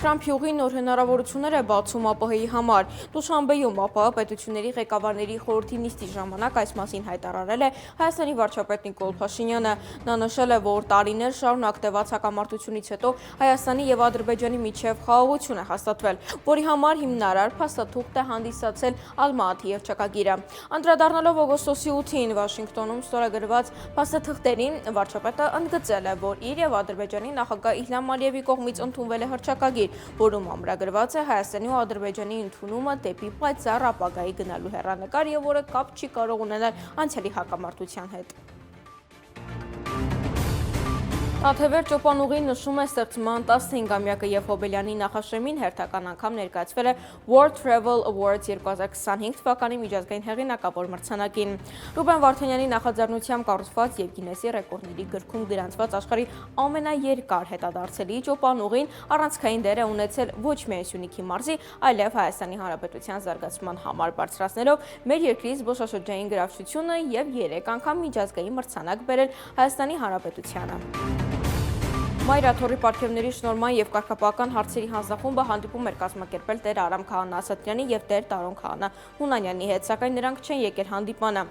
Թրամփ նոր հնարավորություններ է բացում ԱՊՀ-ի համար։ Դուշանբեում ԱՊՀ պետությունների ղեկավարների խորհրդի նիստի ժամանակ այս մասին հայտարարել է Հայաստանի վարչապետ Նիկոլ Փաշինյանը։ Նա նշել է, որ տարիներ շարունակ տևած հակամարտությունից հետո Հայաստանի եւ Ադրբեջանի միջև խաղաղություն է հաստատվել, որի համար հիմնարար փաստաթուղթ է հանդիսացել Ալմատի հռչակագիրը։ Անդրադառնալով օգոստոսի 8-ին Վաշինգտոնում ստորագրված փաստաթղթերին, վարչապետը ընդգծել է, որ իր եւ Ադրբեջանի նախագահ Իլհամ Ալիևի կողմից ընդունվել է հռչակագիր, որում ամրագրված է Հայաստանի ու Ադրբեջանի ընդունումը դեպի պայծառ ապագայի գնալու հեռանկար եւ որը կապ չի կարող ունենալ անցյալի հակամարտության հետ։ Աթևեր ճոպանուղին նշում է ստեղծման 15-ամյակը եւ Հոբելյանի նախաշեմին հերթական անգամ ներկայացվել է World Travel Awards 2025 թվականի միջազգային հեղինակավոր մրցանակին։ Ռուբեն Վարդանյանի նախաձեռնությամբ կառուցված եւ Գինեսի ռեկորդների գրքում գրանցված աշխարհի ամենաերկար հետադարձելի ճոպանուղին առանցքային դեր է ունեցել ոչ միայն Սյունիքի մարզի, այլև Հայաստանի Հանրապետության զարգացման համար, բարձրացնելով մեր երկրի զբոսաշրջային գրավչությունը եւ 3 անգամ միջազգային մրցանակ բերել Հայաստանի Հանրապետությանը։ Մայրաթորի պարգևների շնորհման եւ կարգապահական հարցերի հանձնախումբը հանդիպում էր կազմակերպել Տեր Արամ Քահանա Ասատրյանի եւ Տեր Տարոն Քահանա Հունանյանի հետ, սակայն նրանք չեն եկել հանդիպանը։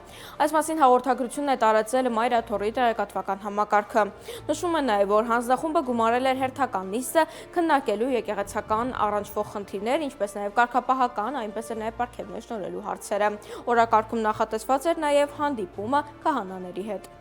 Այս մասին հաղորդագրությունն է տարածել Մայրաթորի տեղեկատվական համակարգը։ Նշում է նաեւ, որ հանձնախումբը գումարել էր հերթական նիստը քննարկելու եկեղեցական առնչվող խնդիրներ, ինչպես նաեւ կարգապահական, այնպես էլ նաեւ պարգևներ շնորհելու հարցերը։ Օրակարգում նախատեսված էր նաեւ հանդիպումը քահանաների հետ։